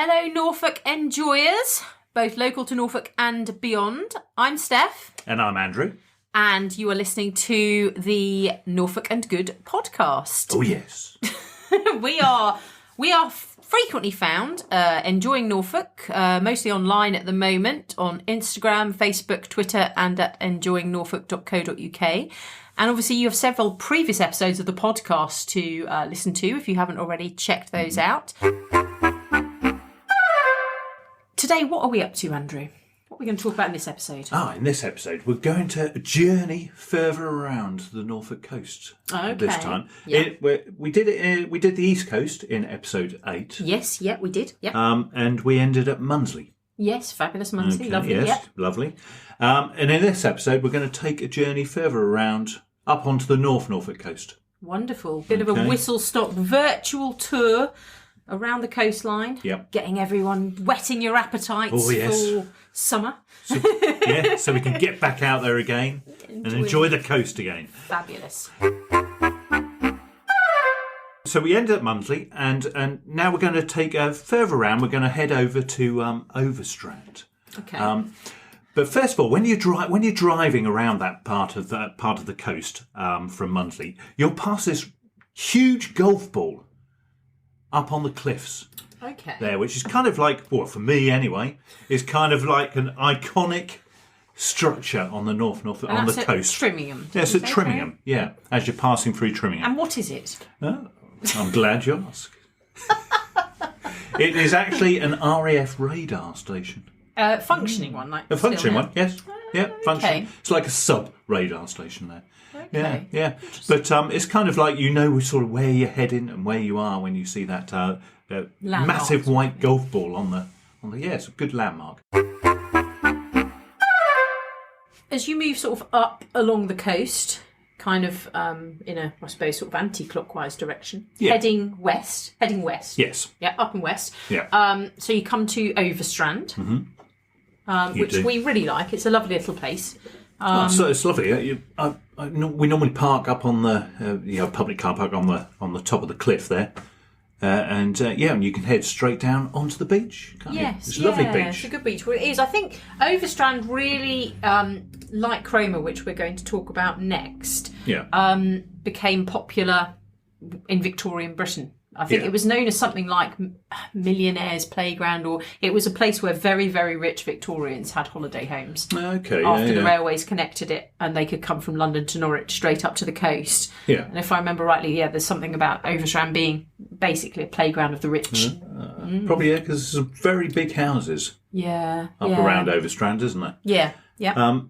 Hello, Norfolk enjoyers, both local to Norfolk and beyond. I'm Steph. And I'm Andrew. And you are listening to the Norfolk Good podcast. Oh, yes. We are frequently found enjoying Norfolk, mostly online at the moment, on Instagram, Facebook, Twitter, and at enjoyingnorfolk.co.uk. And obviously you have several previous episodes of the podcast to listen to if you haven't already checked those out. Today, what are we up to, Andrew? What are we going to talk about in this episode? In this episode, we're going to journey further around the Norfolk coast this time. Yeah. We did the East Coast in episode 8. Yes, yeah, we did. Yeah. And we ended at Munsley. Yes, fabulous Munsley. Okay, lovely. Yes, yeah. lovely. And in this episode, we're going to take a journey further around up onto the North Norfolk coast. Wonderful. Bit of a whistle-stop virtual tour around the coastline. Yep. Getting everyone whetting your appetites for summer. So we can get back out there again and enjoy the coast again. Fabulous. So we ended at Munsley, and now we're going to take further around. We're going to head over to Overstrand. Okay. But first of all, when you're driving around that part of the coast from Munsley, you'll pass this huge golf ball up on the cliffs. Okay. There, which is kind of like, well, for me anyway, is kind of like an iconic structure on the North Norfolk on the coast. Trimingham. Yes, at Trimingham. Yeah, as you're passing through Trimingham. And what is it? Oh, I'm glad you asked. It is actually an RAF radar station. Functioning one, like A functioning one, yes. Yeah, functioning. Okay. It's like a sub radar station there. Okay. Yeah. But it's kind of like sort of where you're heading and where you are when you see that massive white golf ball on the it's a good landmark. As you move sort of up along the coast, kind of in a, I suppose, sort of anti-clockwise direction, heading west. Yes. Yeah, up and west. Yeah. So you come to Overstrand, which we really like. It's a lovely little place. So it's lovely. We normally park up on the public car park on the top of the cliff there, and you can head straight down onto the beach. Yes, it's a lovely beach. It's a good beach. Well, it is. I think Overstrand really, like Cromer, which we're going to talk about next, became popular in Victorian Britain. I think it was known as something like Millionaire's Playground, or it was a place where very, very rich Victorians had holiday homes. Okay. After the railways connected it, and they could come from London to Norwich straight up to the coast. Yeah. And if I remember rightly, there's something about Overstrand being basically a playground of the rich. Probably, because there's some very big houses around Overstrand, isn't there? Yeah, yeah.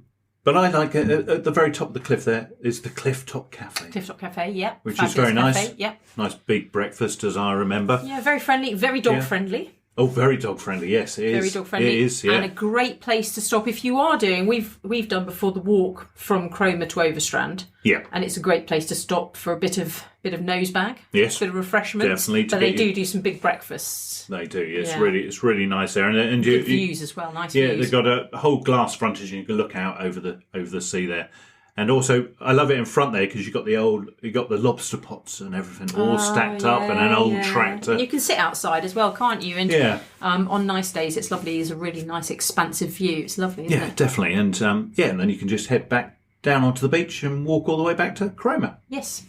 But I like at the very top of the cliff there is the Cliff Top Cafe. Cliff Top Cafe, yeah. Which is very nice. Cafe, yeah. Nice big breakfast, as I remember. Yeah, very friendly, very dog friendly. Oh, very dog friendly. Yes, it is. Very dog friendly. It is, yeah. And a great place to stop if you are doing. We've done before the walk from Cromer to Overstrand. Yeah. And it's a great place to stop for a bit of nose bag. Yes. A bit of refreshments. Definitely. But they do some big breakfasts. They do. It's really nice there, and good views as well. Nice views. Yeah, they've got a whole glass frontage, and you can look out over the sea there. And also, I love it in front there because you got the lobster pots and everything all stacked up, and an old tractor. And you can sit outside as well, can't you? And on nice days, it's lovely. It's a really nice, expansive view. It's lovely, isn't it? Yeah, definitely. And and then you can just head back down onto the beach and walk all the way back to Cromer. Yes.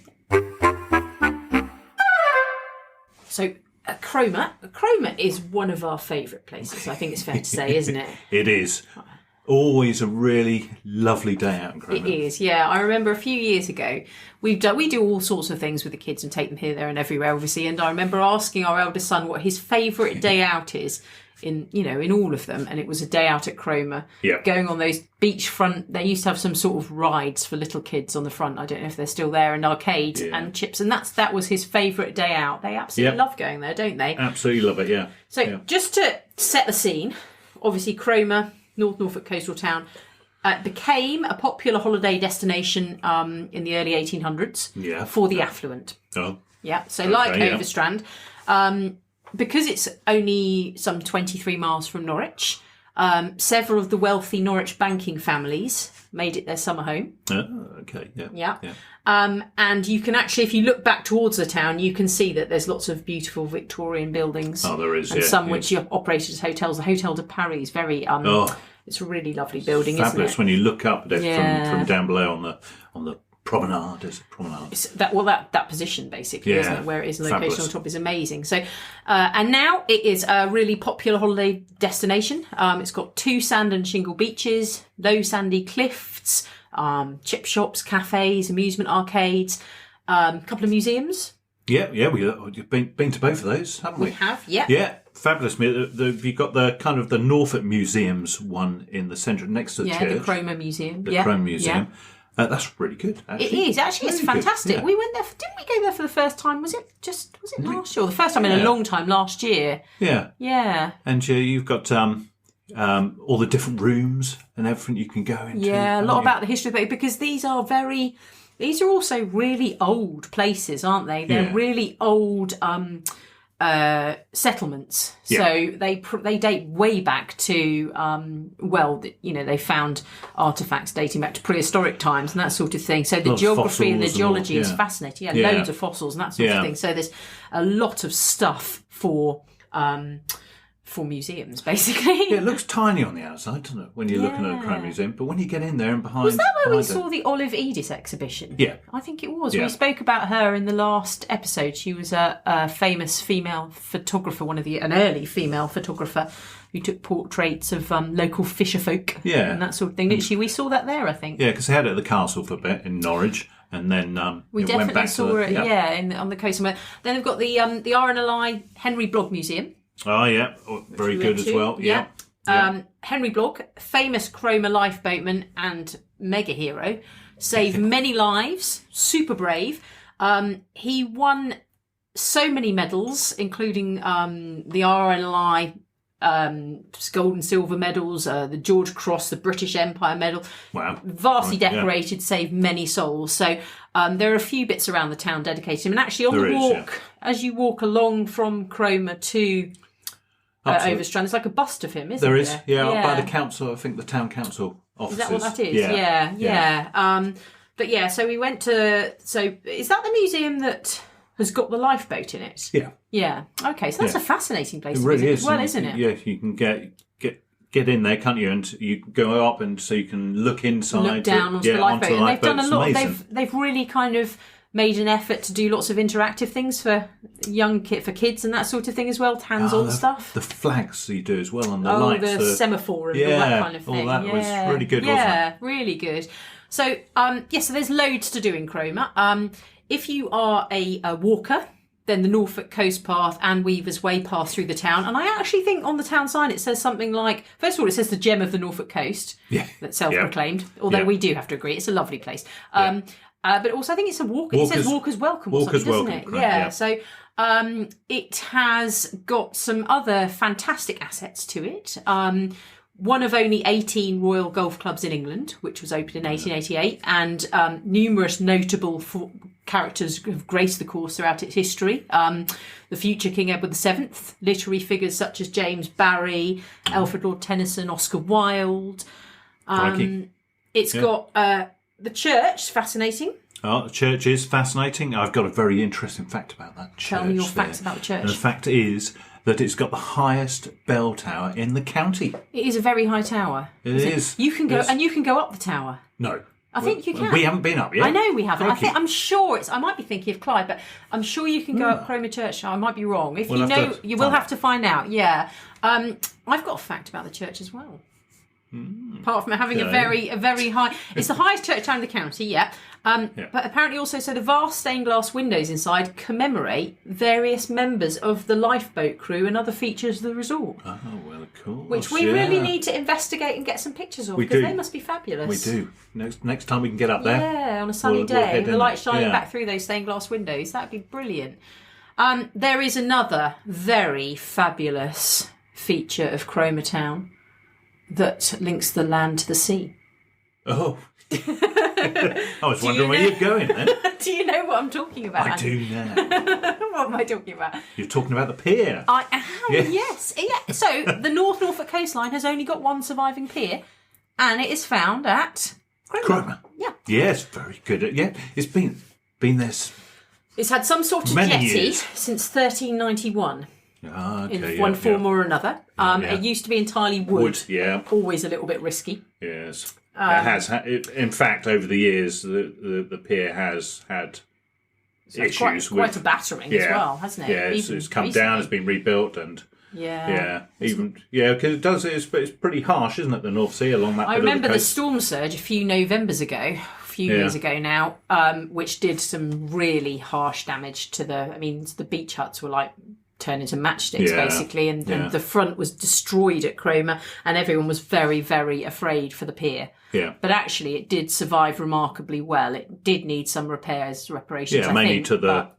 So Cromer is one of our favourite places. I think it's fair to say, isn't it? It is. Always a really lovely day out in Cromer. It is, yeah. I remember a few years ago, we do all sorts of things with the kids and take them here, there, and everywhere, obviously. And I remember asking our eldest son what his favourite day out is in all of them, and it was a day out at Cromer. Yeah. Going on those beachfront. They used to have some sort of rides for little kids on the front. I don't know if they're still there, and arcades and chips, and that was his favourite day out. They absolutely love going there, don't they? Absolutely love it. Yeah. So just to set the scene, obviously Cromer, North Norfolk coastal town, became a popular holiday destination in the early 1800s for the affluent. Oh. Yeah, so like Overstrand, because it's only some 23 miles from Norwich, Several of the wealthy Norwich banking families made it their summer home. Oh, okay, yeah. And you can actually, if you look back towards the town, you can see that there's lots of beautiful Victorian buildings. Oh, there is, and some which are operated as hotels. The Hotel de Paris is very, it's a really lovely building, fabulous isn't it? when you look up at it from down below on the promenade. Is it promenade? That position basically, isn't it? Where it is, location fabulous. on top is amazing. So, and now it is a really popular holiday destination. It's got 2 sand and shingle beaches, low sandy cliffs, chip shops, cafes, amusement arcades, a couple of museums. Yeah, we've been to both of those, haven't we? We have, yeah. Yeah, fabulous. You've got the kind of the Norfolk Museums one in the centre next to the church. The Cromer Museum. The Cromer Museum. Yeah. That's really good, actually. It is. Actually, it's fantastic. Yeah. We went there. Didn't we go there for the first time? Was it last year? Or the first time in a long time last year. Yeah. Yeah. And you've got all the different rooms and everything you can go into. Yeah, a lot about the history of it, because these are also really old places, aren't they? They're really old settlements. So they date way back to they found artifacts dating back to prehistoric times and that sort of thing. So the geography and the geology is fascinating. Loads of fossils and that sort of thing. So there's a lot of stuff for museums, basically. Yeah, it looks tiny on the outside, doesn't it, when you're looking at a Cromer Museum? But when you get in there and behind... Was that where we saw the Olive Edith exhibition? Yeah. I think it was. Yeah. We spoke about her in the last episode. She was a famous female photographer, an early female photographer who took portraits of local fisherfolk and that sort of thing, didn't she? We saw that there, I think. Yeah, because they had it at the castle for a bit in Norwich. And then we definitely went back saw it, on the coast. Then they've got the RNLI Henry Blogg Museum. Oh, yeah. Very good as well. Yeah. Henry Blogg, famous Cromer lifeboatman and mega hero, saved many lives, super brave. He won so many medals, including the RNLI gold and silver medals, the George Cross, the British Empire Medal. Wow. Vastly decorated, saved many souls. So there are a few bits around the town dedicated to him. And actually on the walk, as you walk along from Cromer to Overstrand, there's like a bust of him, isn't there? There is, by the council, I think the town council offices. Is that what that is? Yeah. But so we went to... So is that the museum that has got the lifeboat in it? Yeah. Yeah. Okay, so that's a fascinating place it to really visit is. as well, isn't it? Yeah, you can get in there, can't you? And you go up and so you can look inside. Look down onto the lifeboat. And they've done a lot. Amazing. They've really kind of made an effort to do lots of interactive things for kids and that sort of thing as well, hands-on stuff. The flags you do as well, and the lights. The semaphore and all that kind of thing. All that was really good, wasn't it? Yeah, really good. So, so there's loads to do in Cromer. If you are a walker, then the Norfolk Coast Path and Weaver's Way pass through the town. And I actually think on the town sign it says something like, first of all, it says the gem of the Norfolk coast. Yeah. That's self-proclaimed. Although we do have to agree, it's a lovely place. But also I think it's a walk. It says Walker's Welcome or something, doesn't it? Correct, So it has got some other fantastic assets to it. One of only 18 Royal Golf Clubs in England, which was opened in 1888, and numerous notable characters have graced the course throughout its history. The future King Edward VII, literary figures such as James Barry, Alfred Lord Tennyson, Oscar Wilde. It's got the church, fascinating. Oh, the church is fascinating. I've got a very interesting fact about that church. Tell me your facts about the church. And the fact is that it's got the highest bell tower in the county. It is a very high tower. It is. You can go, and you can go up the tower. No. I think you can. We haven't been up yet. I know we haven't. I'm sure I might be thinking of Clyde, but I'm sure you can go up Cromer Church. I might be wrong. If you know, you will have to find out. Yeah. I've got a fact about the church as well. Apart from having a very high, it's the highest church tower in the county, but apparently also, so the vast stained glass windows inside commemorate various members of the lifeboat crew and other features of the resort. Oh, well, of course. Which we really need to investigate and get some pictures of, because they must be fabulous. We do. Next time we can get up there. Yeah, on a sunny day, the light shining back through those stained glass windows, that'd be brilliant. There is another very fabulous feature of Cromer Town that links the land to the sea. Oh, I was wondering where you're going then. Do you know what I'm talking about? I do now. What am I talking about? You're talking about the pier. I am, yes. Yeah. So the North Norfolk coastline has only got one surviving pier, and it is found at Cromer. Yeah. Yes, very good. Yeah, it's been there. It's had some sort of jetty years. since 1391. Okay, In one form or another. It used to be entirely wood. Yeah. Always a little bit risky. Yes. It has. In fact, over the years, the pier has had issues quite a battering as well, hasn't it? Yeah, it's come down, it's been rebuilt, and because it does. It's pretty harsh, isn't it? The North Sea along that. I remember the storm surge a few Novembers ago, a few years ago now, which did some really harsh damage to the beach huts were like turned into matchsticks basically, and the front was destroyed at Cromer, and everyone was very, very afraid for the pier. Yeah. But actually, it did survive remarkably well. It did need some reparations. Yeah, mainly to the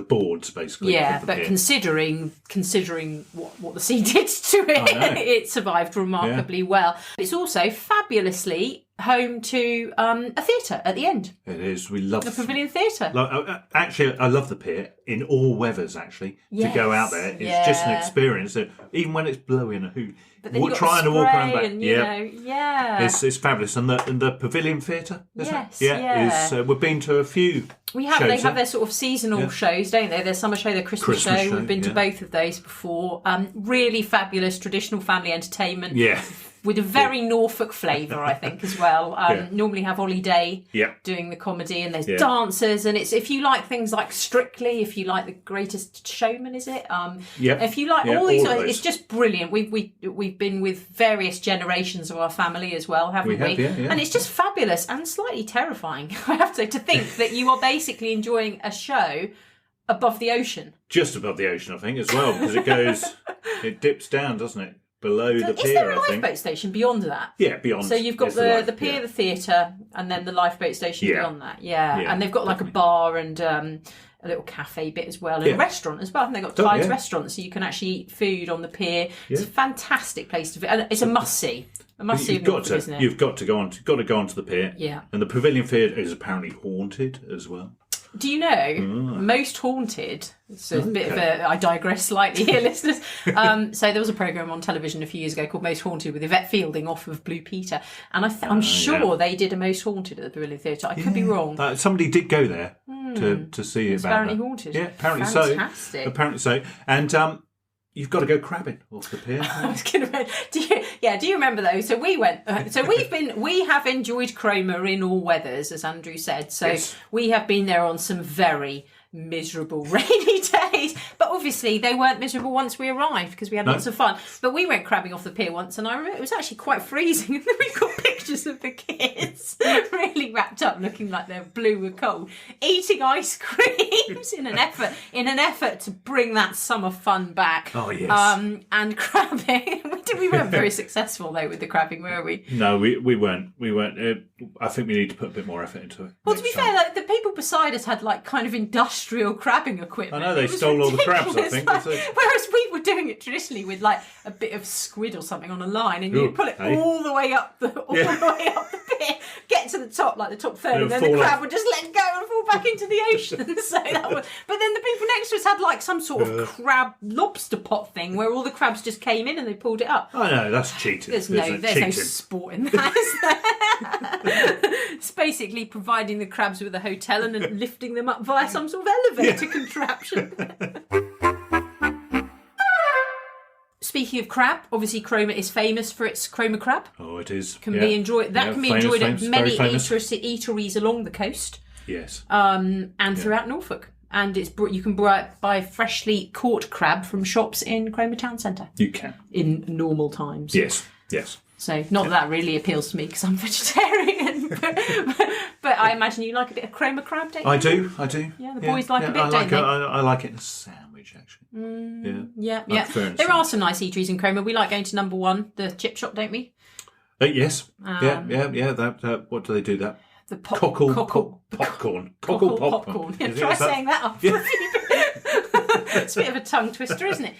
boards basically. Yeah, but pier. considering what the sea did to it, it survived remarkably well. It's also fabulously home to a theatre at the end. It is. We love the Pavilion Theatre. Actually, I love the pier in all weathers. Actually, to go out there, it's just an experience. That even when it's blowing a hoot, trying to walk around back, it's fabulous. And the Pavilion Theatre, we've been to a few. They have their sort of seasonal shows, don't they? Their summer show, their Christmas show. We've been to both of those before. Really fabulous traditional family entertainment. Yeah. With a very Norfolk flavour, I think, as well. Normally have Ollie Day doing the comedy, and there's dancers, and it's if you like things like Strictly, if you like The Greatest Showman, is it? If you like all these, it's just brilliant. We've been with various generations of our family as well, haven't we? And it's just fabulous and slightly terrifying, I have to think that you are basically enjoying a show above the ocean. Just above the ocean, I think, as well, because it dips down, doesn't it? Below the pier, is there a lifeboat station beyond that? Yeah, beyond. So you've got the pier, the theatre, and then the lifeboat station beyond that. Yeah, and they've got like a bar and a little cafe bit as well, and a restaurant as well. And they've got Tides restaurant, so you can actually eat food on the pier. It's a fantastic place to visit, and it's a must see. Isn't it? You've got to go on to the pier. Yeah, and the Pavilion Theatre is apparently haunted as well. Do you know, most haunted, so it's a bit of I digress slightly here, listeners. So there was a programme on television a few years ago called Most Haunted with Yvette Fielding off of Blue Peter. And I'm sure they did a Most Haunted at the Pavilion Theatre. I could be wrong. Somebody did go there to see it's about apparently that. Haunted. Yeah, apparently Fantastic. so. Apparently so. And you've got to go crabbing off the pier. I was going to. Do you remember those? So we went. So we have enjoyed Cromer in all weathers, as Andrew said. So we have been there on some very miserable rainy days, but obviously they weren't miserable once we arrived because we had lots of fun. But we went crabbing off the pier once, and I remember it was actually quite freezing, and then we've got pictures of the kids really wrapped up looking like they're blue and cold, eating ice creams in an effort to bring that summer fun back. Oh yes. And crabbing. We weren't very successful though with the crabbing, were we? No, we weren't. I think we need to put a bit more effort into it. Well, to be fair, like, the people beside us had like kind of industrial crabbing equipment. I know, they stole all the crabs, I think. Whereas we were doing it traditionally with like a bit of squid or something on a line, and you pull it all the way up the pier, get to the top, like the top third, and then the crab would just let go and fall back into the ocean. So that was. But then the people next to us had like some sort of crab lobster pot thing where all the crabs just came in and they pulled it up. Oh no, that's cheating. There's no sport in that, is there? It's basically providing the crabs with a hotel and then lifting them up via some sort of elevator contraption. Speaking of crab, obviously Cromer is famous for its Cromer crab. Oh, it is. Can be enjoyed at many eateries along the coast. Yes. And throughout Norfolk. And you can buy freshly caught crab from shops in Cromer Town Centre. You can. In normal times. Yes. So not that really appeals to me because I'm vegetarian, but I imagine you like a bit of Cromer crab, don't you? I do. Yeah, the boys like a bit, don't they? I like it in a sandwich, actually. Yeah. There are some nice eateries in Cromer. We like going to Number One, the chip shop, don't we? Yes. Yeah. That, what do they do that? The popcorn. Cockle popcorn. Yeah, try saying that after a few. It's a bit of a tongue twister, isn't it?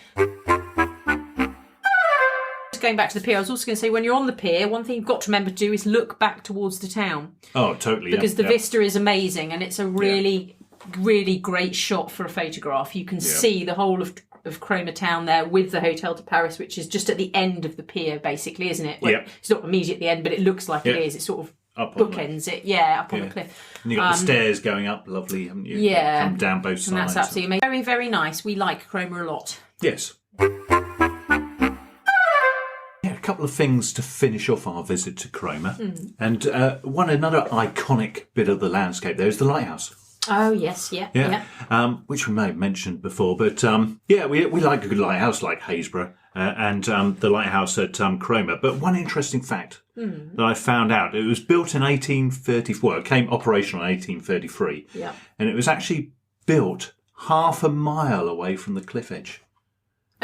going back to the pier, I was also going to say, when you're on the pier, one thing you've got to remember to do is look back towards the town. Oh, totally. Because the vista is amazing, and it's a really, really great shot for a photograph. You can see the whole of Cromer town there with the Hotel de Paris, which is just at the end of the pier, basically, isn't it? Well, it's not immediately at the end, but it looks like it is. It sort of bookends it. Yeah, up on the cliff. And you've got the stairs going up, lovely, haven't you? Yeah. Come down both sides. And that's absolutely amazing. Very, very nice. We like Cromer a lot. Yes. A couple of things to finish off our visit to Cromer. And another iconic bit of the landscape there is the lighthouse. Oh, yes, yeah. Which we may have mentioned before, but we like a good lighthouse like Haysborough and the lighthouse at Cromer. But one interesting fact that I found out, it was built in 1834, it came operational in 1833, and it was actually built half a mile away from the cliff edge.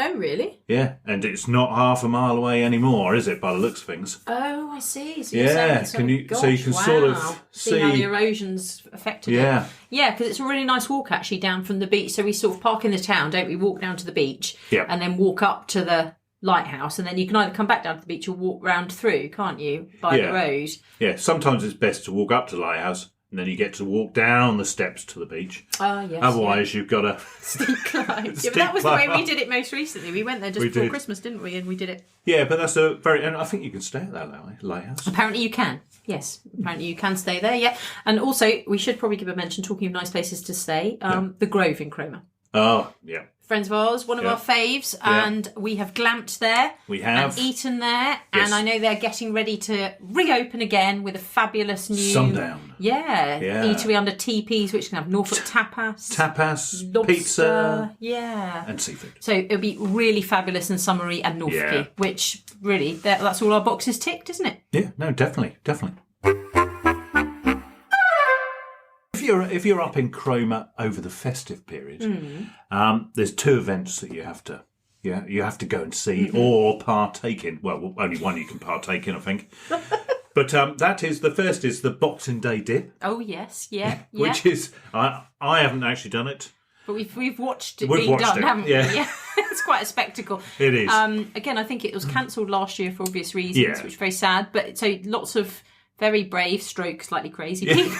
Oh, really? Yeah, and it's not half a mile away anymore, is it, by the looks of things? Oh, I see. So you can sort of see how the erosion's affected it. Yeah, because it's a really nice walk, actually, down from the beach. So we sort of park in the town, don't we? Walk down to the beach and then walk up to the lighthouse, and then you can either come back down to the beach or walk round through, can't you, by the road? Yeah, sometimes it's best to walk up to the lighthouse, and then you get to walk down the steps to the beach. Yes. Otherwise, you've got a steep climb. But that was the way we did it most recently. We went there just before Christmas, didn't we? And we did it. Yeah, but that's and I think you can stay at that lighthouse. Apparently you can. Yes, apparently you can stay there. Yeah, and also we should probably give a mention, talking of nice places to stay. The Grove in Cromer. Oh, yeah. Friends of ours, one of our faves, and we have glamped there. We have. And eaten there, and I know they're getting ready to reopen again with a fabulous new... Sundown. Yeah. Eatery under teepees, which can have Norfolk tapas. Lobster, pizza. Yeah. And seafood. So it'll be really fabulous and summery and Norfolky, which really, that's all our boxes ticked, isn't it? Yeah, no, definitely. If you're up in Cromer over the festive period, there's two events that you have to go and see or partake in. Well, only one you can partake in, I think. But the first is the Boxing Day dip. Oh yes, Which is I haven't actually done it. But we've watched it being done, haven't we? Yeah. It's quite a spectacle. It is. Again, I think it was cancelled last year for obvious reasons, which is very sad. But so lots of very brave, slightly crazy people.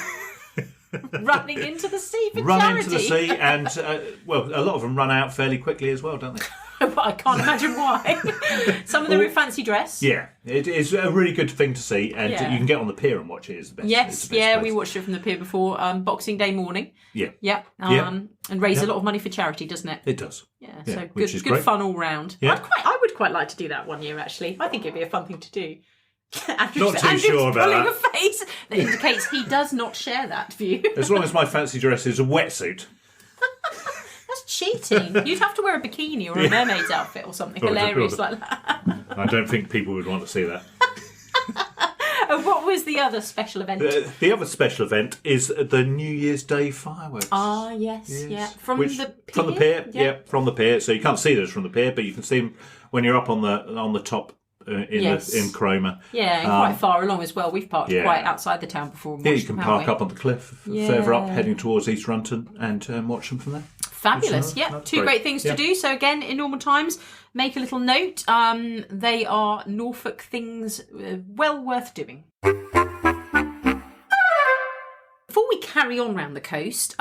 Running into the sea for charity. Into the sea, and a lot of them run out fairly quickly as well, don't they? But I can't imagine why. Some of them in fancy dress. Yeah, it is a really good thing to see, and you can get on the pier and watch it. It's the best. Yes, we watched it from the pier before Boxing Day morning. Yeah. And raise a lot of money for charity, doesn't it? It does. Yeah, so good fun all round. Yeah. I would quite like to do that one year, actually. I think it'd be a fun thing to do. Not too sure about that. A face that indicates he does not share that view. As long as my fancy dress is a wetsuit. That's cheating. You'd have to wear a bikini or a mermaid's outfit or something hilarious like that. I don't think people would want to see that. What was the other special event? The other special event is the New Year's Day fireworks. Ah, yes. From the pier? From the pier, from the pier. So you can't see those from the pier, but you can see them when you're up on the top. In Cromer. Yeah, and quite far along as well. We've parked quite outside the town before. And you can park up on the cliff further up, heading towards East Runton, and watch them from there. Fabulous, two great things to do. So again, in normal times, make a little note. They are Norfolk things well worth doing. Before we carry on round the coast,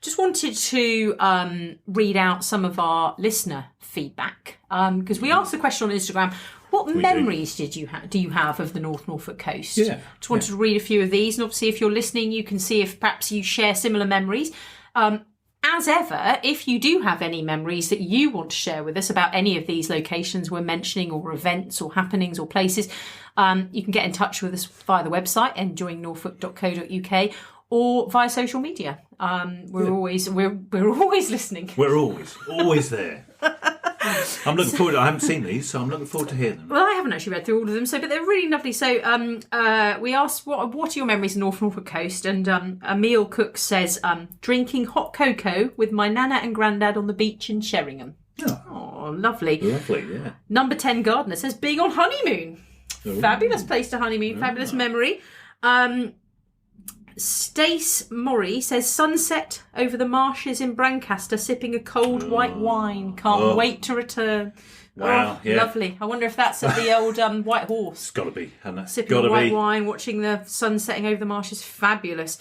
just wanted to read out some of our listener feedback, because we asked the question on Instagram, what memories do you have of the North Norfolk coast? Just wanted to read a few of these, and obviously if you're listening you can see if perhaps you share similar memories. As ever, if you do have any memories that you want to share with us about any of these locations we're mentioning, or events or happenings or places, you can get in touch with us via the website enjoyingnorfolk.co.uk or via social media. We're always listening. We're always there. I'm looking forward. I haven't seen these, so I'm looking forward to hearing them. Well, I haven't actually read through all of them, but they're really lovely. So, we asked what are your memories of North Norfolk coast, and Emil Cook says drinking hot cocoa with my nana and granddad on the beach in Sheringham. Oh, lovely. Lovely, yeah. Number 10 Gardener says being on honeymoon. Fabulous place to honeymoon. Fabulous memory. Stace Morrie says, sunset over the marshes in Brancaster, sipping a cold white wine. Can't wait to return. Wow, yeah. Lovely. I wonder if that's at the old White Horse. It's got to be, hasn't it? Sipping white wine, watching the sun setting over the marshes. Fabulous.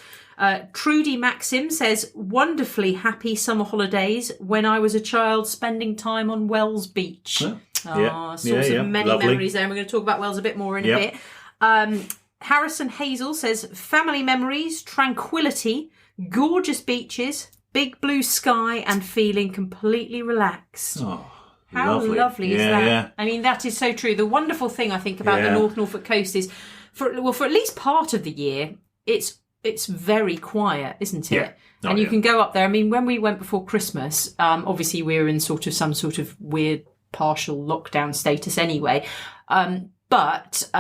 Trudy Maxim says, wonderfully happy summer holidays when I was a child spending time on Wells Beach. Source of many memories there. And we're going to talk about Wells a bit more in a bit. Harrison Hazel says, family memories, tranquility, gorgeous beaches, big blue sky, and feeling completely relaxed. Oh, how lovely is that? Yeah. I mean, that is so true. The wonderful thing I think about the North Norfolk coast is, for at least part of the year, it's very quiet, isn't it? Yeah. And you can go up there. I mean, when we went before Christmas, obviously we were in some sort of weird partial lockdown status anyway. But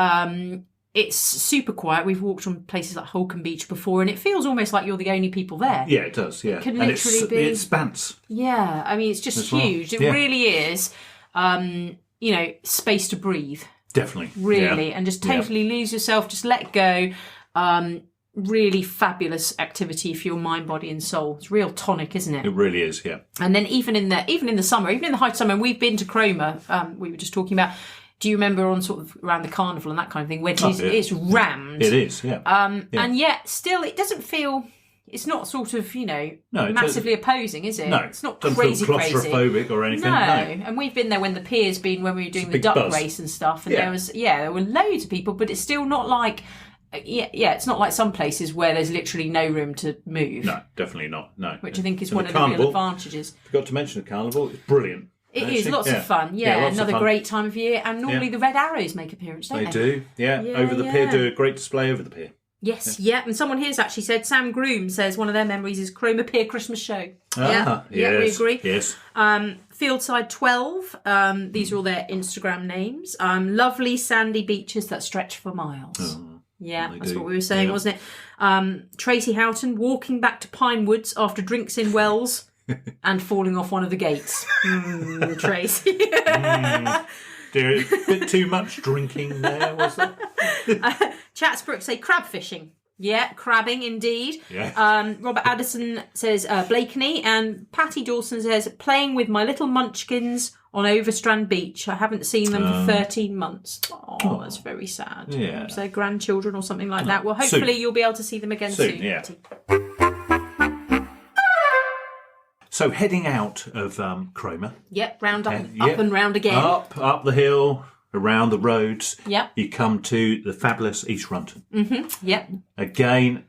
it's super quiet. We've walked on places like Holcombe Beach before, and it feels almost like you're the only people there. Yeah, it does. Yeah, it can literally be. It spans. Yeah, I mean, it's just huge. It really is. Space to breathe. Definitely. Really, and just totally lose yourself. Just let go. Really fabulous activity for your mind, body, and soul. It's real tonic, isn't it? It really is. Yeah. And then even in the summer, even in the height of summer, and we've been to Cromer. We were just talking about. Do you remember on sort of around the carnival and that kind of thing, where it's rammed? It is, yeah. And yet still it doesn't feel, it's not sort of, massively opposing, is it? No. It's not doesn't crazy feel claustrophobic or anything. No. And we've been there when the pier's been, when we were doing the duck race and stuff, and there were loads of people, but it's still not like, it's not like some places where there's literally no room to move. No, definitely not, no. Which I think is one of the real advantages. Forgot to mention the carnival, it's brilliant. It is, lots of fun. Another great time of year. And normally the Red Arrows make appearance, don't they? They do, over the pier, do a great display over the pier. Yes, and someone here's actually said, Sam Groom says one of their memories is Cromer Pier Christmas Show. Yes, we agree. Yes. Fieldside 12, these are all their Instagram names. Lovely sandy beaches that stretch for miles. Oh, that's what we were saying, wasn't it? Tracy Houghton, walking back to Pinewoods after drinks in Wells. And falling off one of the gates. Tracy. Dear, a bit too much drinking there, was there? Chatsbrook say crab fishing. Yeah, crabbing indeed. Yeah. Robert Addison says Blakeney, and Patty Dawson says playing with my little munchkins on Overstrand Beach. I haven't seen them for 13 months. Oh, that's very sad. Yeah. So grandchildren or something like that. Well, hopefully you'll be able to see them again soon. Yeah. So heading out of Cromer. Yep, round up and round again. Up the hill, around the roads. Yep. You come to the fabulous East Runton. Mm-hmm. Yep. Again,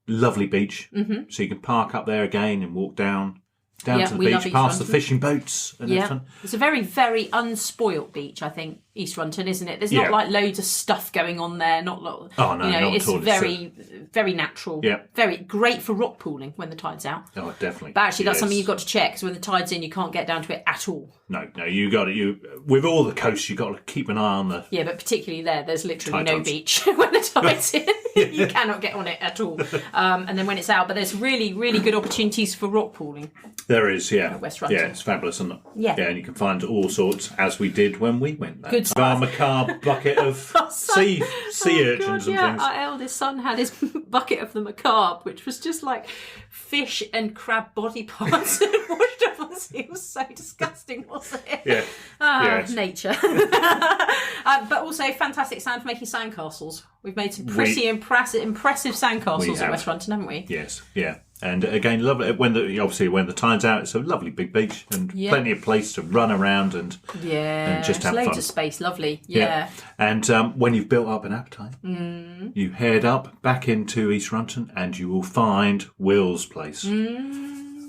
lovely beach. Mm-hmm. So you can park up there again and walk down to the beach, past the fishing boats and everything. It's a very, very unspoilt beach, I think, East Runton, isn't it? There's not like loads of stuff going on there. Not it's very, very natural. Yeah. Very great for rock pooling when the tide's out. Oh, definitely. But actually, that's something you've got to check, because when the tide's in, you can't get down to it at all. No, you got it. With all the coasts, you've got to keep an eye on the. Yeah, but particularly there's literally no beach when the tide's in. You cannot get on it at all. And then when it's out, but there's really, really good opportunities for rock pooling. There is, West Runton. Yeah, it's fabulous, and and you can find all sorts, as we did when we went there. Good stuff. Our macabre bucket of sea urchins and things. Our eldest son had his bucket of the macabre, which was just like fish and crab body parts washed up on the sea. It was so disgusting, wasn't it? Yeah. Yes. Nature. But also fantastic sand for making sandcastles. We've made some pretty impressive sandcastles at West Runton, haven't we? Yes, yeah. And again, lovely when the tide's out. It's a lovely big beach and plenty of place to run around and just have loads fun. Of space, lovely. Yeah. And when you've built up an appetite, you head up back into East Runton, and you will find Will's Place,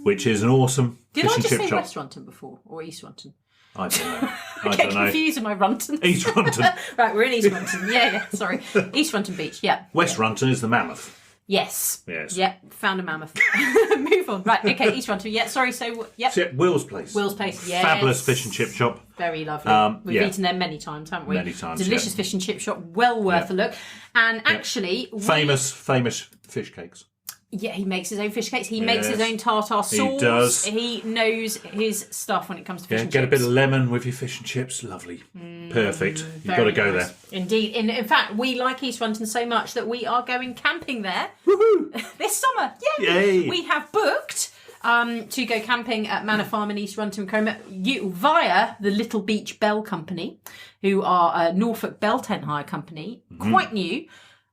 which is an awesome fish and chip shop. Did I just say West Runton before or East Runton? I don't know. I get confused with my Runtons. East Runton. Right, we're in East Runton. Yeah, sorry. East Runton Beach, West Runton is the Mammoth. Yes. Yeah, found a mammoth. Move on. Right, okay, East Runton. Yeah, sorry, so, Will's Place. Will's Place, yes. Fabulous fish and chip shop. Very lovely. We've eaten there many times, haven't we? Many times, Delicious fish and chip shop, well worth a look. And actually... Famous fish cakes. Yeah, he makes his own fish cakes. He makes his own tartar sauce. He does. He knows his stuff when it comes to fish and chips. Get a bit of lemon with your fish and chips. Lovely. Perfect. You've got to go there. Indeed. In fact, we like East Runton so much that we are going camping there this summer. Yay! We have booked to go camping at Manor Farm in East Runton, Cromer, via the Little Beach Bell Company, who are a Norfolk Bell tent hire company, quite new.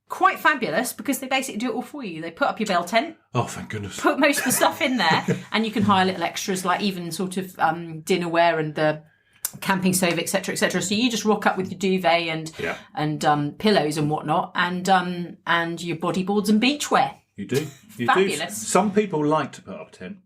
Quite fabulous because they basically do it all for you. They put up your bell tent. Oh, thank goodness. Put most of the stuff in there and you can hire little extras like even sort of dinnerware and the camping stove, etc., etc. So you just rock up with your duvet and pillows and whatnot and your bodyboards and beachwear. You do. You Fabulous. Do. Some people like to put up a tent.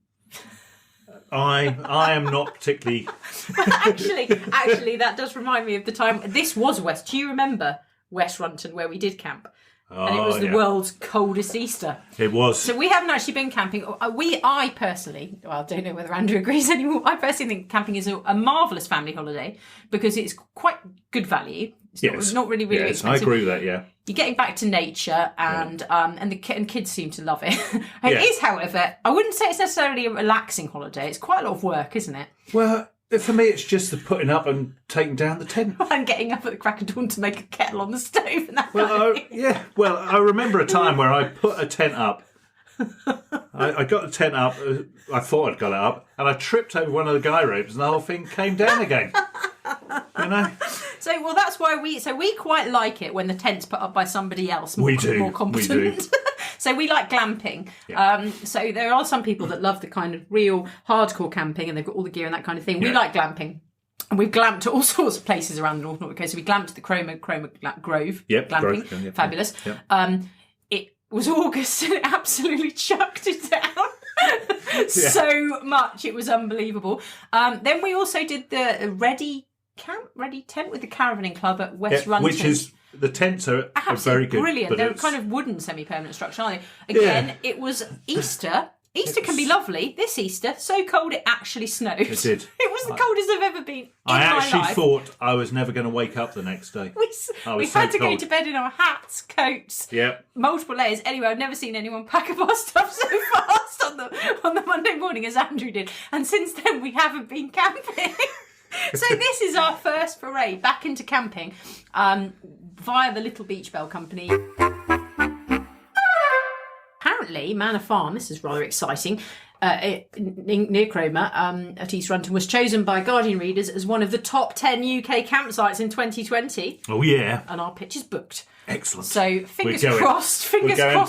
I am not particularly... actually, that does remind me of the time... This was West. Do you remember West Runton where we did camp? And it was the world's coldest Easter. It was. So we haven't actually been camping. I personally, I don't know whether Andrew agrees anymore. I personally think camping is a marvellous family holiday because it's quite good value. It's not really expensive. I agree with that, yeah. You're getting back to nature and kids seem to love it. It is, however, I wouldn't say it's necessarily a relaxing holiday. It's quite a lot of work, isn't it? Well... For me, it's just the putting up and taking down the tent. And getting up at the crack of dawn to make a kettle on the stove and that kind of thing. Yeah. Well, I remember a time where I put a tent up. I got the tent up. I thought I'd got it up. And I tripped over one of the guy ropes and the whole thing came down again. You know? So, that's why we quite like it when the tent's put up by somebody else more competent. We do. So we like glamping. Yeah. So there are some people that love the kind of real hardcore camping and they've got all the gear and that kind of thing. We like glamping. And we've glamped at all sorts of places around the North Norfolk coast. So we glamped at the Cromer Grove. Yep, glamping. Grove, fabulous. Yep. It was August and it absolutely chucked it down. So much. It was unbelievable. Then we also did the Ready tent with the Caravanning Club at West Runton. Which is... The tents are very good. Brilliant. They're kind of wooden semi-permanent structure, aren't they? Again, it was Easter. Easter can be lovely. This Easter, so cold it actually snowed. It did. It was the coldest I've ever been in my life. I actually thought I was never going to wake up the next day. We had to go to bed in our hats, coats, multiple layers. Anyway, I've never seen anyone pack up our stuff so fast on the Monday morning as Andrew did. And since then, we haven't been camping. So this is our first foray back into camping via the Little Beach Bell Company. Apparently, Manor Farm, this is rather exciting, near Cromer at East Runton, was chosen by Guardian readers as one of the top 10 UK campsites in 2020. Oh, yeah. And our pitch is booked. Excellent. So fingers crossed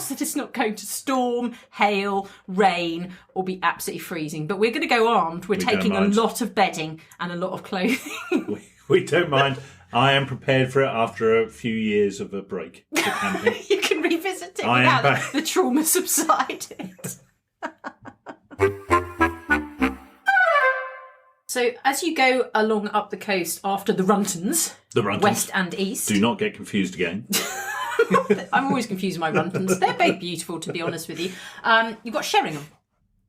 that it's not going to storm, hail, rain, or be absolutely freezing. But we're going to go armed. We're taking a lot of bedding and a lot of clothing. we don't mind. I am prepared for it after a few years of a break to camping. You can revisit it without the trauma subsided. So as you go along up the coast after the Runtons, west and east. Do not get confused again. I'm always confused with my Runtons. They're both beautiful, to be honest with you. You've got Sheringham.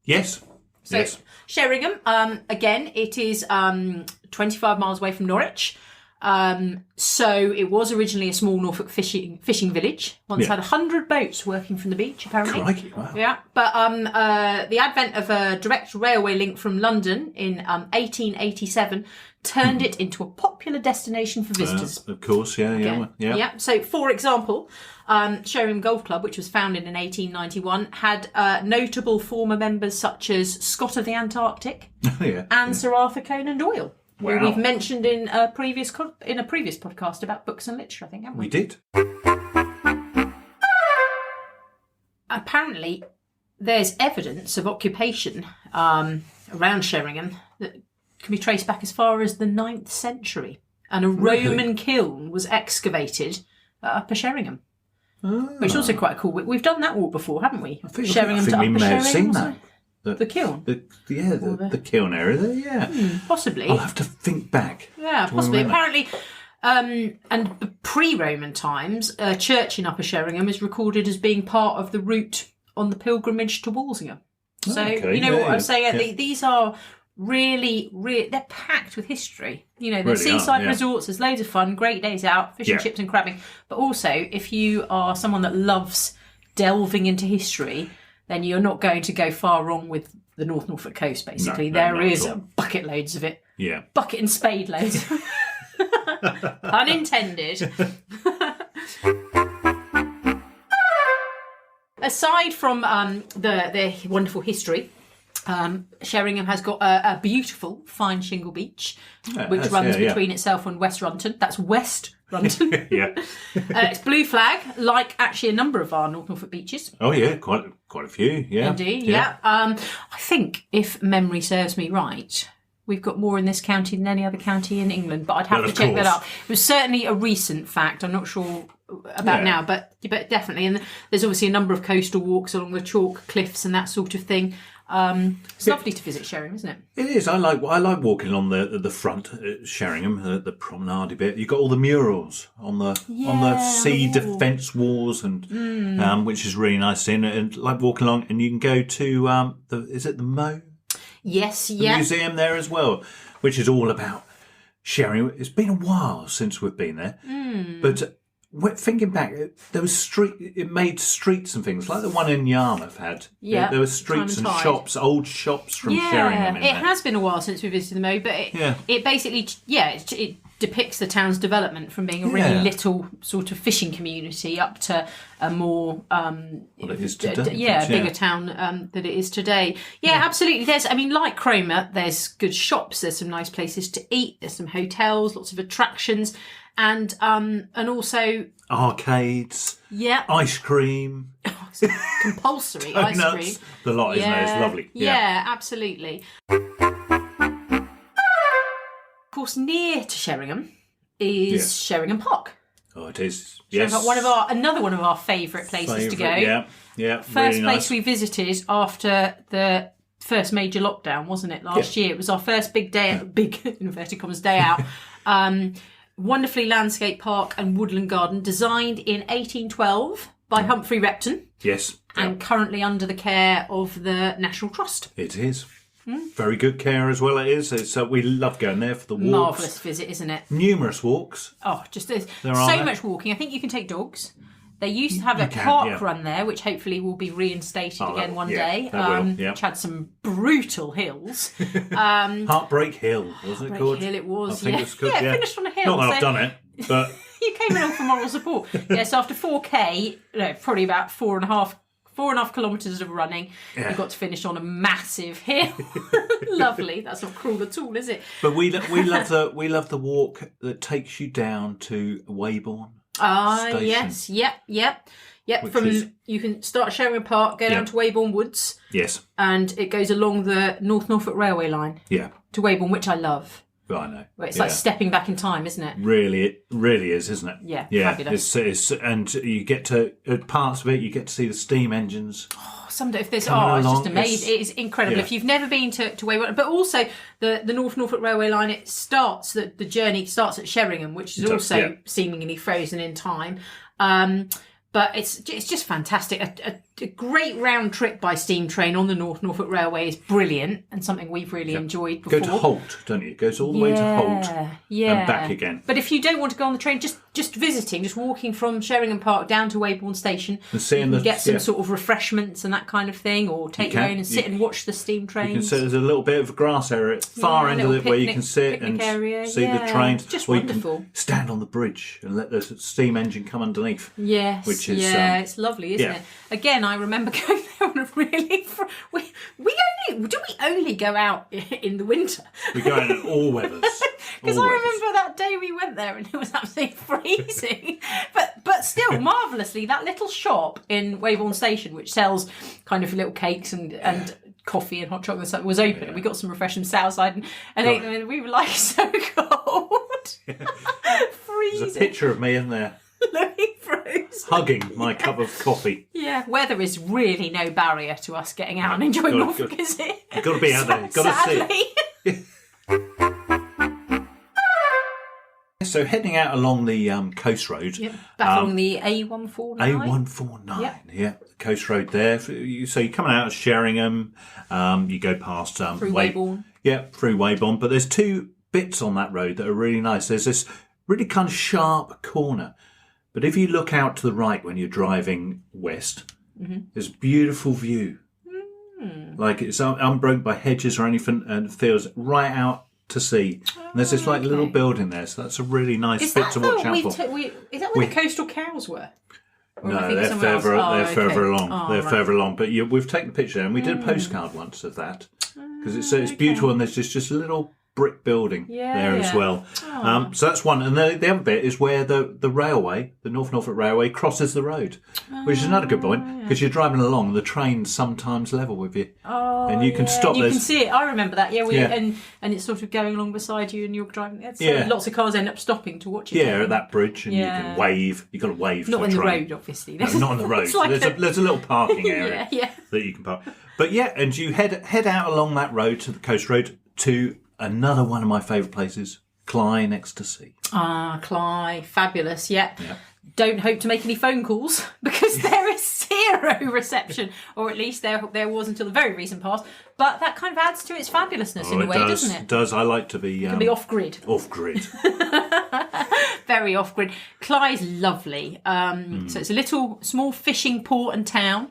Yes. So Sheringham, again, it is 25 miles away from Norwich. So it was originally a small Norfolk fishing village. Once had 100 boats working from the beach, apparently. Crikey, wow. Yeah, but the advent of a direct railway link from London in 1887 turned it into a popular destination for visitors. Of course, yeah. So, for example, Sheringham Golf Club, which was founded in 1891, had notable former members such as Scott of the Antarctic and Sir Arthur Conan Doyle. Wow. Who we've mentioned in a previous podcast about books and literature, I think, haven't we? We did. Apparently, there's evidence of occupation around Sheringham that can be traced back as far as the 9th century. And a Roman kiln was excavated at Upper Sheringham. Which is also quite cool. We've done that walk before, haven't we? I think we may have seen that. The kiln? The kiln area there, possibly. I'll have to think back. Yeah, possibly. Apparently, and pre-Roman times, a church in Upper Sheringham is recorded as being part of the route on the pilgrimage to Walsingham. So, what I'm saying? Yeah. These are really, they're packed with history. The seaside resorts, there's loads of fun, great days out, fish and chips and crabbing. But also, if you are someone that loves delving into history, then you're not going to go far wrong with the North Norfolk coast, basically. There is bucket loads of it. Yeah. Bucket and spade loads. Unintended. Aside from the wonderful history, Sheringham has got a beautiful fine shingle beach, which runs between itself and West Runton. That's West Runton. Yeah. It's blue flag, like actually a number of our North Norfolk beaches. Oh yeah, quite a few. Yeah. Indeed. Yeah. I think, if memory serves me right, we've got more in this county than any other county in England, but I'd have to check that up. It was certainly a recent fact. I'm not sure about now, but definitely. And there's obviously a number of coastal walks along the chalk cliffs and that sort of thing. It's lovely to visit Sheringham, isn't it? It is. I like walking on the front at Sheringham, the promenade bit. You've got all the murals on the sea defence walls, and which is really nice. And like walking along, and you can go to is it the Moe? Yes, the museum there as well, which is all about Sheringham. It's been a while since we've been there, but thinking back, there was it made streets and things like the one in Yarmouth had. Yeah, there were streets and shops, old shops from Sheringham. It has been a while since we visited the Moe, but it basically it depicts the town's development from being a really little sort of fishing community up to a more it is today. Bigger town that it is today. Yeah, absolutely. Like Cromer, there's good shops, there's some nice places to eat, there's some hotels, lots of attractions, and also arcades. Yeah, ice cream. Compulsory ice cream. The lot, isn't it? It's lovely. Yeah, absolutely. Of course, near to Sheringham is Sheringham Park. Oh, it is. Yes, another one of our favourite places to go. Yeah. First really place we visited after the first major lockdown, wasn't it? Last year, it was our first big inverted commas day out. Wonderfully landscaped park and woodland garden, designed in 1812 by Humphrey Repton. Yes, and currently under the care of the National Trust. It is. Very good care as well. It is. We love going there for the walks. Marvellous visit, isn't it? Numerous walks. Oh, there's so much walking. I think you can take dogs. They used to have a park run there, which hopefully will be reinstated again one day. Which had some brutal hills. Heartbreak Hill, wasn't it called? Heartbreak Hill, it was. I think it was called, it finished on a hill. Not that I've done it, but you came along for moral support. Yes, after 4K, probably about 4.5 kilometres of running, you got to finish on a massive hill. Lovely. That's not cruel at all, is it? But we love the walk that takes you down to Weybourne. Yes, yep. You can start at Sheringham Park, go down to Weybourne Woods. Yes. And it goes along the North Norfolk railway line. Yeah. To Weybourne, which I love. I know. Well, it's like stepping back in time, isn't it? It really is, isn't it? Yeah, fabulous. And you get to, at parts of it, you get to see the steam engines. Someday, it's just amazing. It is incredible. If you've never been to Weybourne, but also the North Norfolk railway line, the journey starts at Sheringham, which is also seemingly frozen in time. But it's just fantastic. A great round trip by steam train on the North Norfolk Railway is brilliant, and something we've really enjoyed before. Go to Holt, don't you? It goes all the way to Holt and back again. But if you don't want to go on the train, just visiting, just walking from Sheringham Park down to Weybourne Station, you can get some sort of refreshments and that kind of thing, or take your own and sit and watch the steam trains. You can sit, there's a little bit of a grass area at the far end of it where you can sit and see the trains. Just wonderful. You can stand on the bridge and let the steam engine come underneath. Yes, which is it's lovely, isn't it? Again, I remember going there on a really... Do we only go out in the winter? We go out in all weathers. Because I remember that day we went there and it was absolutely freezing. But still, marvellously, that little shop in Weybourne Station, which sells kind of little cakes and coffee and hot chocolate and stuff, was open. And we got some refreshments outside and ate them, and we were like so cold. Freezing. There's a picture of me in there. Looking frozen. Hugging my cup of coffee. Yeah, weather is really no barrier to us getting out and enjoying Norfolk, is it? You've got to be out there. You've got to see. So heading out along the coast road. Yep, back along the A149. A149, the coast road there. So you're coming out of Sheringham, you go past... through Weybourne. Yeah, through Weybourne. But there's two bits on that road that are really nice. There's this really kind of sharp corner. But if you look out to the right when you're driving west, there's a beautiful view Like it's unbroken by hedges or anything, and feels right out to sea. And there's this little building there, so that's a really nice bit to watch out for. Is that where the coastal cows were? No, they're further along. They're further along. But we've taken a picture there, and we did a postcard once of that because it's beautiful, and there's just a little brick building there as well. So that's one. And the other bit is where the railway, the North Norfolk Railway, crosses the road, which is another good point because you're driving along, the trains sometimes level with you. And you can stop. You can see it. I remember that. And it's sort of going along beside you and you're driving. Lots of cars end up stopping to watch it. Yeah, at that bridge, and you can wave. You've got to wave. Not to on the road, obviously. No, not on the road. There's a little parking area that you can park. But and you head out along that road to the coast road to another one of my favourite places, Cly next to sea. Cly, fabulous. Yeah. Don't hope to make any phone calls because there is zero reception, or at least there was until the very recent past. But that kind of adds to its fabulousness in a way, doesn't it? It does. I like to be... Can be off-grid. Off-grid. Very off-grid. Cly's lovely. So it's a little, small fishing port and town.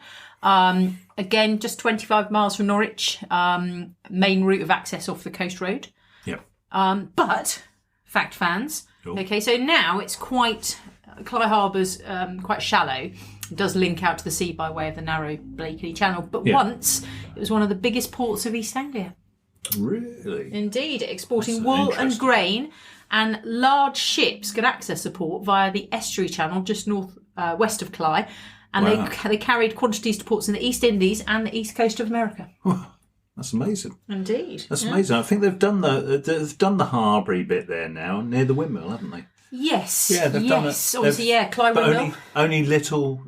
Again, just 25 miles from Norwich. Main route of access off the coast road. Yep. But, fact fans, okay, so now it's quite... Cly Harbour's quite shallow. It does link out to the sea by way of the narrow Blakeney Channel. But once, it was one of the biggest ports of East Anglia. Really? Indeed, exporting wool and grain, and large ships could access the port via the estuary channel just west of Cly. And they carried quantities to ports in the East Indies and the east coast of America. That's amazing. Indeed. That's amazing. I think they've done the Harbury bit there now, near the windmill, haven't they? Yes. Yeah, they've done it. Obviously, Cly windmill. Only little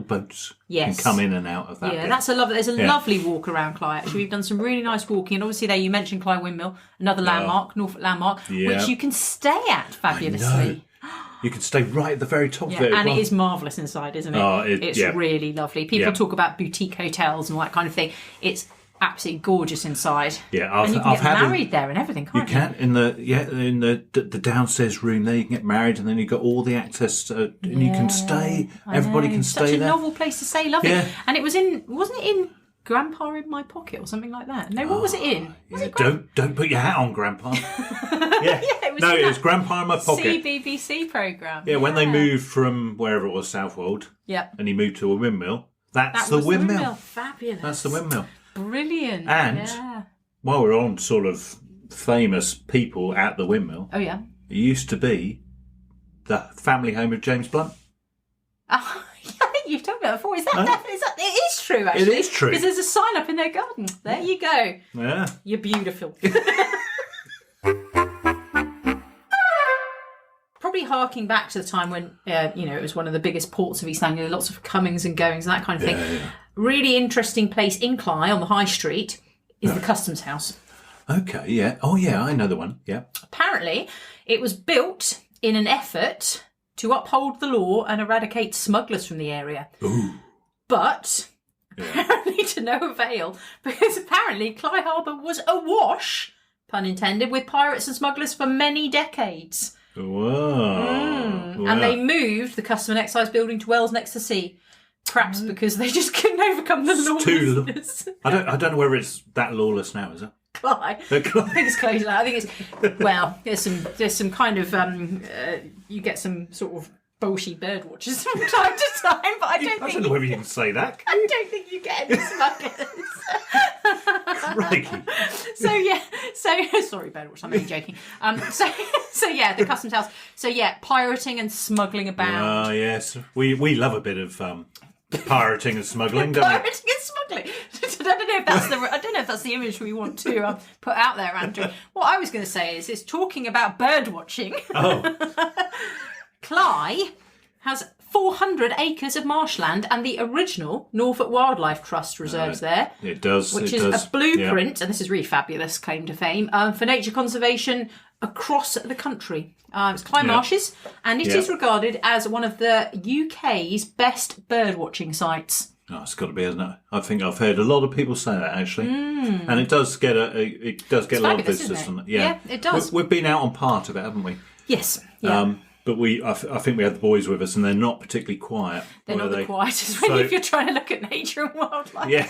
boats can come in and out of that. Yeah, that's a lovely. There's a lovely walk around Cly. Actually, we've done some really nice walking, and obviously there you mentioned Cly windmill, another landmark, Norfolk landmark, which you can stay at fabulously. You can stay right at the very top of it. And it is marvellous inside, isn't it? It's really lovely. People talk about boutique hotels and all that kind of thing. It's absolutely gorgeous inside. Yeah, and you can get married there and everything, can't you? You can in the downstairs room there. You can get married, and then you've got all the access, and you can stay. Everybody can stay there. Such a novel place to stay, lovely. Yeah. And wasn't it in Grandpa in My Pocket or something like that? No, what was it in? Don't put your hat on, Grandpa. It was Grandpa in My Pocket. CBBC programme. Yeah, when they moved from wherever it was, Southwold. Yeah. And he moved to a windmill. That was the windmill. Fabulous. That's the windmill. Brilliant. And while we're on sort of famous people at the windmill. Oh, yeah. It used to be the family home of James Blunt. Oh, I think you've told me that before. Is that it is true, actually. It is true. Because there's a sign up in their garden. There you go. Yeah. You're beautiful. Probably harking back to the time when, it was one of the biggest ports of East Anglia, lots of comings and goings and that kind of thing. Yeah. Really interesting place in Cly on the High Street is the Customs House. Okay, yeah. Oh, yeah, I know the one, yeah. Apparently, it was built in an effort to uphold the law and eradicate smugglers from the area. Ooh. But apparently to no avail, because apparently Cly Harbour was awash, pun intended, with pirates and smugglers for many decades. Whoa. And they moved the Custom and Excise building to Wells next to sea. Perhaps because they just couldn't overcome the lawlessness. I don't know whether it's that lawless now, is it? Cly. I think it's close now. I think it's there's some kind of you get some sort of bolshy bird watchers from time to time, but I don't know whether you can say that. I don't think you get any smugglers. Crikey. Sorry, bird watch. I'm only joking. The Customs House. So pirating and smuggling abound. Oh yes, we love a bit of pirating and smuggling, don't we? Pirating and smuggling. I don't know if that's the image we want to put out there, Andrew. What I was going to say is talking about bird watching. Oh. Cly has 400 acres of marshland and the original Norfolk Wildlife Trust reserves there. It does. Which is a blueprint, and this is really fabulous claim to fame, for nature conservation across the country. It's Cly Marshes, and it is regarded as one of the UK's best bird watching sites. Oh, it's got to be, isn't it? I think I've heard a lot of people say that actually, and it does get a lot of visitors from it. Yeah, it does. We've been out on part of it, haven't we? Yes. Yeah. But I think we had the boys with us, and they're not particularly quiet. They're not the quietest if you're trying to look at nature and wildlife. Yeah.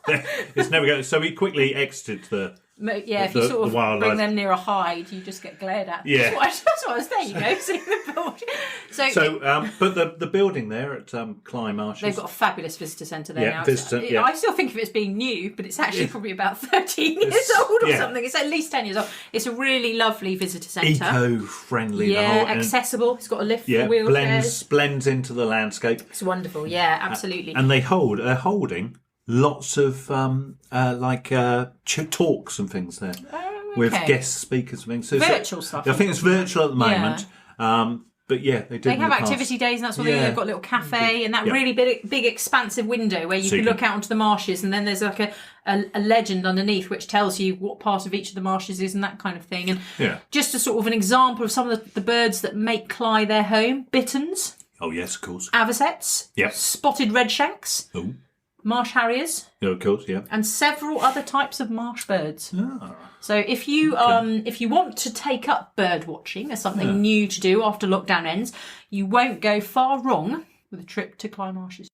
It's never going. So he quickly exited the. Yeah, if you sort of bring them near a hide, you just get glared at. Yeah, that's what I was there. You go, see the building. But the building there at Cly Marshes, they've got a fabulous visitor centre there now. Yeah. I still think of it as being new, but it's actually probably about 13 years old or something. It's at least 10 years old. It's a really lovely visitor centre. Eco-friendly. Accessible. It's got a lift for wheelchairs. Blends into the landscape. It's wonderful. Yeah, absolutely. And they're holding lots of talks and things there with guest speakers and things. So virtual stuff. I think it's virtual at the moment. But they have activity days and that sort of thing. They've got a little cafe and that really big expansive window where you can look out onto the marshes, and then there's like a legend underneath which tells you what part of each of the marshes is and that kind of thing. And just a sort of an example of some of the birds that make Cly their home: bitterns. Oh yes, of course. Avocets. Spotted redshanks. Oh. Marsh harriers. Oh, of course, and several other types of marsh birds. So if you want to take up bird watching as something new to do after lockdown ends, you won't go far wrong with a trip to Cly Marshes.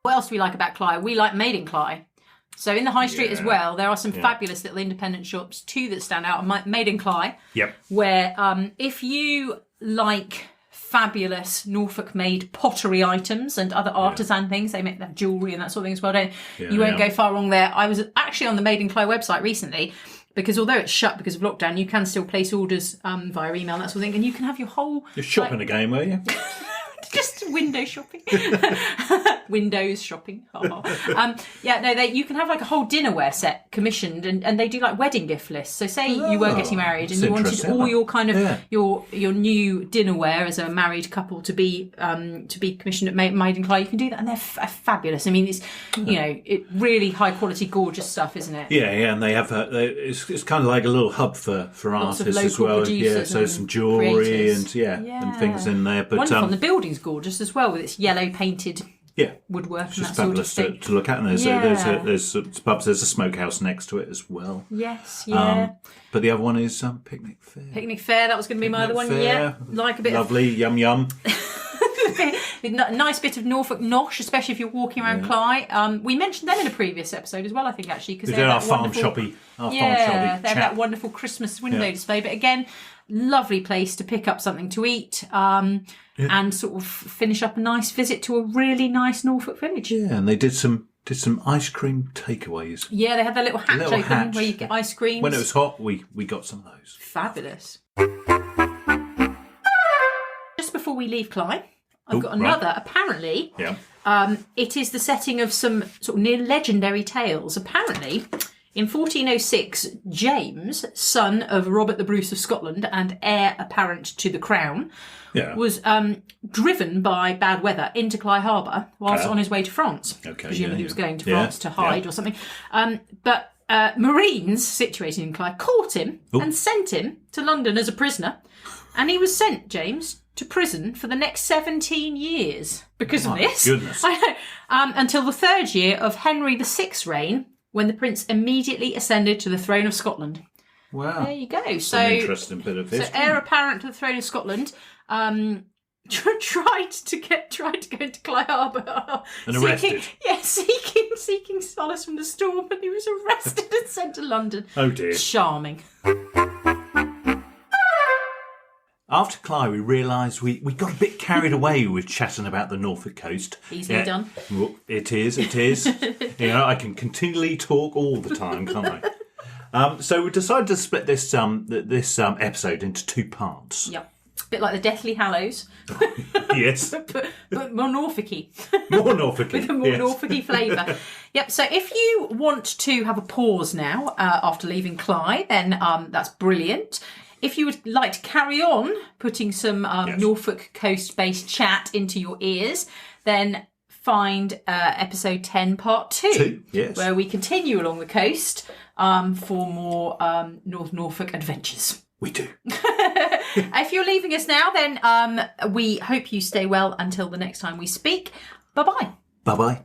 What else do we like about Cly? We like Made in Cly. So in the high street as well, there are some fabulous little independent shops too that stand out. Made in Cly. Where if you like fabulous Norfolk-made pottery items and other artisan things. They make that jewellery and that sort of thing as well, you won't go far wrong there. I was actually on the Made in Cly website recently, because although it's shut because of lockdown, you can still place orders via email and that sort of thing, and you can have your whole... You're shopping again, were you? Just window shopping. Windows shopping. You can have like a whole dinnerware set commissioned, and they do like wedding gift lists. So say you were getting married and you wanted all your kind of your new dinnerware as a married couple to be commissioned at Made in Cly, you can do that, and they're fabulous. I mean, it's it really high quality, gorgeous stuff, isn't it? And they have it's kind of like a little hub for lots artists as well. So some jewellery and things in there. But wonderful. And the building's gorgeous as well with its yellow painted woodwork. It's just fabulous sort of to look at. And there's pubs. There's a smokehouse next to it as well. Yes, but the other one is Picnic Fair. Picnic Fair. That was going to be my other one. Yeah, like a bit lovely yum yum. A nice bit of Norfolk nosh, especially if you're walking around Cly. We mentioned them in a previous episode as well, I think, actually, because they're our farm shoppy. They have that wonderful Christmas window display. But again, lovely place to pick up something to eat and sort of finish up a nice visit to a really nice Norfolk village. Yeah, and they did some ice cream takeaways. Yeah, they had their little hatch open where you get ice creams. When it was hot, we got some of those. Fabulous. Just before we leave Cly, I've got another. Right. Apparently, it is the setting of some sort of near legendary tales. Apparently, in 1406, James, son of Robert the Bruce of Scotland and heir apparent to the crown, was driven by bad weather into Cly Harbour whilst on his way to France. Okay, presumably he was going to France to hide or something. But Marines situated in Cly caught him and sent him to London as a prisoner. And he was sent, James, to prison for the next 17 years because of this. Goodness. I know. Until the third year of Henry VI's reign, when the prince immediately ascended to the throne of Scotland. Wow. There you go. So an interesting bit of history. So heir apparent to the throne of Scotland, tried to go into Cly Harbour. And arrested. Seeking solace from the storm, and he was arrested and sent to London. Oh dear. Charming. After Cly, we realised we got a bit carried away with chatting about the Norfolk coast. Easily done. Well, it is. I can continually talk all the time, can't I? So we decided to split this episode into two parts. Yep. A bit like the Deathly Hallows. Yes. but more Norfolky. More Norfolky. With a more Norfolky flavour. Yep, so if you want to have a pause now after leaving Cly, then that's brilliant. If you would like to carry on putting some Norfolk coast-based chat into your ears, then find episode 10, part 2, where we continue along the coast for more North Norfolk adventures. We do. If you're leaving us now, then we hope you stay well until the next time we speak. Bye-bye. Bye-bye.